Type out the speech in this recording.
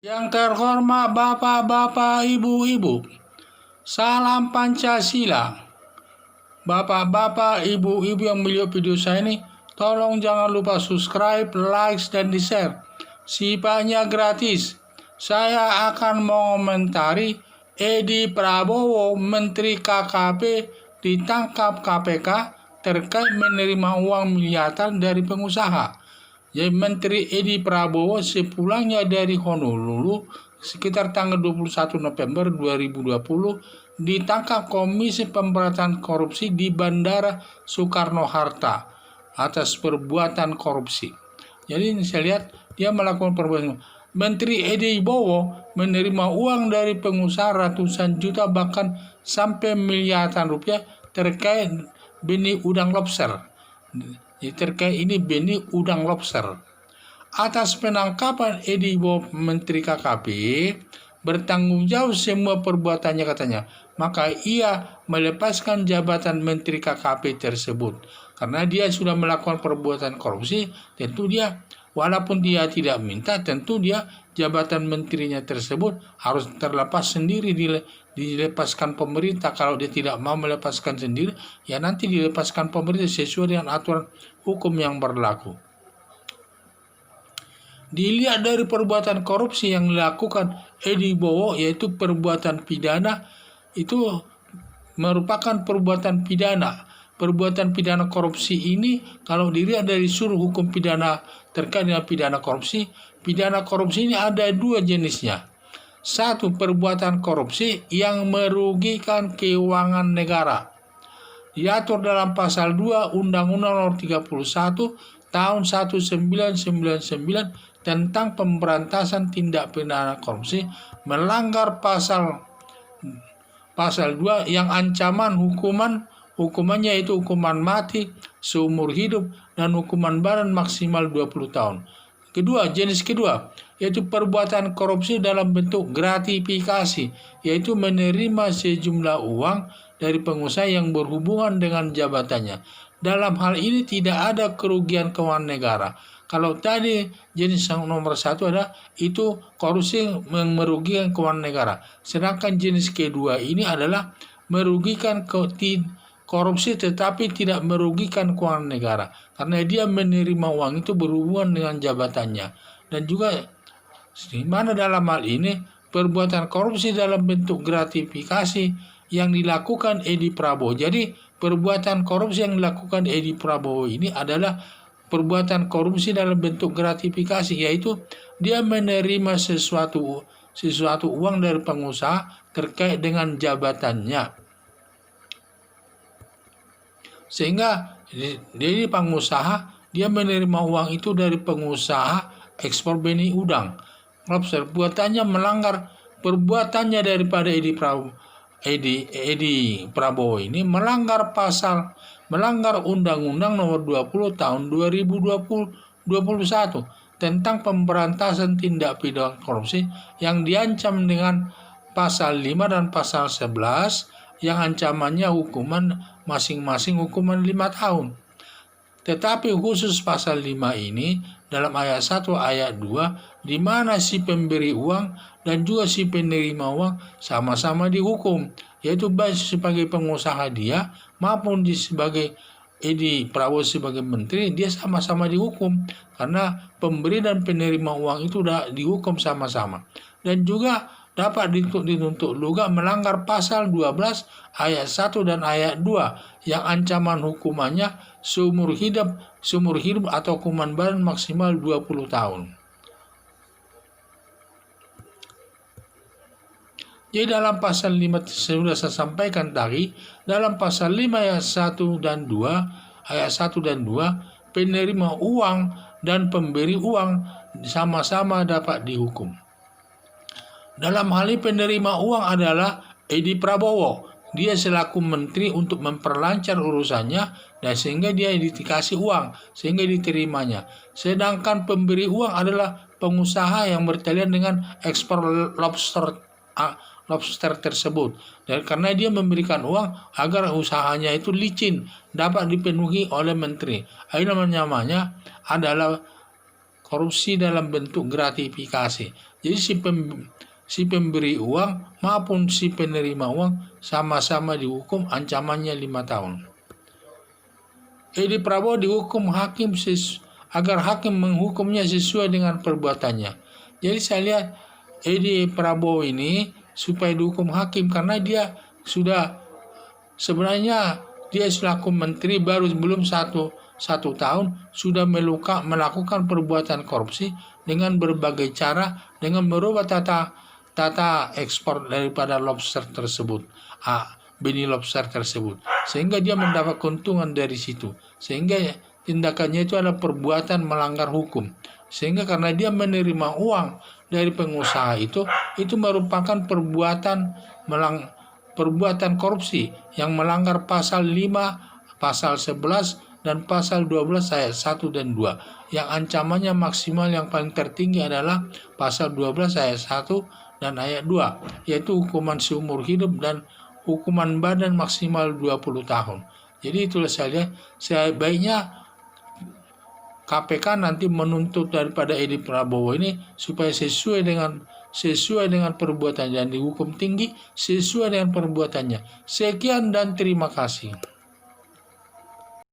Yang terhormat Bapak-bapak, Ibu-ibu, salam Pancasila. Bapak-bapak, Ibu-ibu yang melihat video saya ini, tolong jangan lupa subscribe, like, dan di-share. Sifatnya gratis. Saya akan mengomentari Edi Prabowo, Menteri KKP, ditangkap KPK terkait menerima uang miliaran dari pengusaha. Jadi Menteri Edi Prabowo sepulangnya dari Honolulu sekitar tanggal 21 November 2020 ditangkap Komisi Pemberantasan Korupsi di Bandara Soekarno-Hatta atas perbuatan korupsi. Jadi saya lihat dia melakukan perbuatan. Menteri Edi Prabowo menerima uang dari pengusaha ratusan juta bahkan sampai miliaran rupiah terkait benih udang lobster. Terkait ini benih udang lobster. Atas penangkapan Edi Prabowo Menteri KKP bertanggung jawab semua perbuatannya katanya. Maka ia melepaskan jabatan Menteri KKP tersebut. Karena dia sudah melakukan perbuatan korupsi, tentu dia walaupun dia tidak minta, tentu dia jabatan menterinya tersebut harus terlepas sendiri, dilepaskan pemerintah. Kalau dia tidak mau melepaskan sendiri, ya nanti dilepaskan pemerintah sesuai dengan aturan hukum yang berlaku. Dilihat dari perbuatan korupsi yang dilakukan Edi Prabowo, yaitu perbuatan pidana, itu merupakan perbuatan pidana. Perbuatan pidana korupsi ini kalau dilihat dari seluruh hukum pidana terkait dengan pidana korupsi ini ada dua jenisnya. Satu, perbuatan korupsi yang merugikan keuangan negara. Diatur dalam pasal 2 Undang-Undang Nomor 31 Tahun 1999 tentang pemberantasan tindak pidana korupsi, melanggar pasal 2 yang ancaman hukumannya itu hukuman mati seumur hidup dan hukuman badan maksimal 20 tahun. Jenis kedua yaitu perbuatan korupsi dalam bentuk gratifikasi, yaitu menerima sejumlah uang dari pengusaha yang berhubungan dengan jabatannya. Dalam hal ini tidak ada kerugian keuangan negara. Kalau tadi jenis nomor 1 adalah itu korupsi yang merugikan keuangan negara. Sedangkan jenis kedua ini adalah merugikan korupsi tetapi tidak merugikan keuangan negara. Karena dia menerima uang itu berhubungan dengan jabatannya. Dan juga di mana dalam hal ini perbuatan korupsi dalam bentuk gratifikasi yang dilakukan Edi Prabowo. Jadi perbuatan korupsi yang dilakukan Edi Prabowo ini adalah perbuatan korupsi dalam bentuk gratifikasi, yaitu dia menerima sesuatu uang dari pengusaha terkait dengan jabatannya. Sehingga dari pengusaha dia menerima uang itu dari pengusaha ekspor benih udang lobster. Perbuatannya daripada Edi Prabowo ini melanggar Undang-Undang Nomor 20 Tahun 2021 tentang pemberantasan tindak pidana korupsi yang diancam dengan pasal 5 dan pasal 11 yang ancamannya hukuman masing-masing hukuman 5 tahun. Tetapi khusus pasal 5 ini dalam ayat 1 ayat 2 di mana si pemberi uang dan juga si penerima uang sama-sama dihukum, yaitu baik sebagai pengusaha dia maupun sebagai Edi Prabowo sebagai menteri, dia sama-sama dihukum karena pemberi dan penerima uang itu sudah dihukum sama-sama. Dan juga dapat dituntut juga melanggar pasal 12 ayat 1 dan ayat 2 yang ancaman hukumannya seumur hidup atau hukuman badan maksimal 20 tahun. Jadi dalam pasal 5 sudah saya sampaikan tadi, dalam pasal 5 ayat 1 dan 2, penerima uang dan pemberi uang sama-sama dapat dihukum. Dalam hal ini penerima uang adalah Edi Prabowo. Dia selaku menteri untuk memperlancar urusannya dan sehingga dia dikasih uang sehingga diterimanya. Sedangkan pemberi uang adalah pengusaha yang bertalian dengan ekspor lobster tersebut. Dan karena dia memberikan uang agar usahanya itu licin dapat dipenuhi oleh menteri. Ini namanya adalah korupsi dalam bentuk gratifikasi. Jadi si pemberi uang maupun si penerima uang sama-sama dihukum, ancamannya 5 tahun. Edi Prabowo dihukum hakim agar hakim menghukumnya sesuai dengan perbuatannya. Jadi saya lihat Edi Prabowo ini supaya dihukum hakim karena dia sudah sebenarnya dia selaku menteri baru belum satu tahun sudah melakukan perbuatan korupsi dengan berbagai cara, dengan merubah tata ekspor daripada lobster tersebut, benih lobster tersebut, sehingga dia mendapat keuntungan dari situ, sehingga tindakannya itu adalah perbuatan melanggar hukum, sehingga karena dia menerima uang dari pengusaha itu merupakan perbuatan korupsi yang melanggar pasal 5, pasal 11 dan pasal 12 ayat 1 dan 2. Yang ancamannya maksimal yang paling tertinggi adalah pasal 12 ayat 1 dan ayat 2, yaitu hukuman seumur hidup dan hukuman badan maksimal 20 tahun. Jadi itulah saya baiknya KPK nanti menuntut daripada Edi Prabowo ini supaya sesuai dengan perbuatannya dan dihukum tinggi sesuai dengan perbuatannya. Sekian dan terima kasih.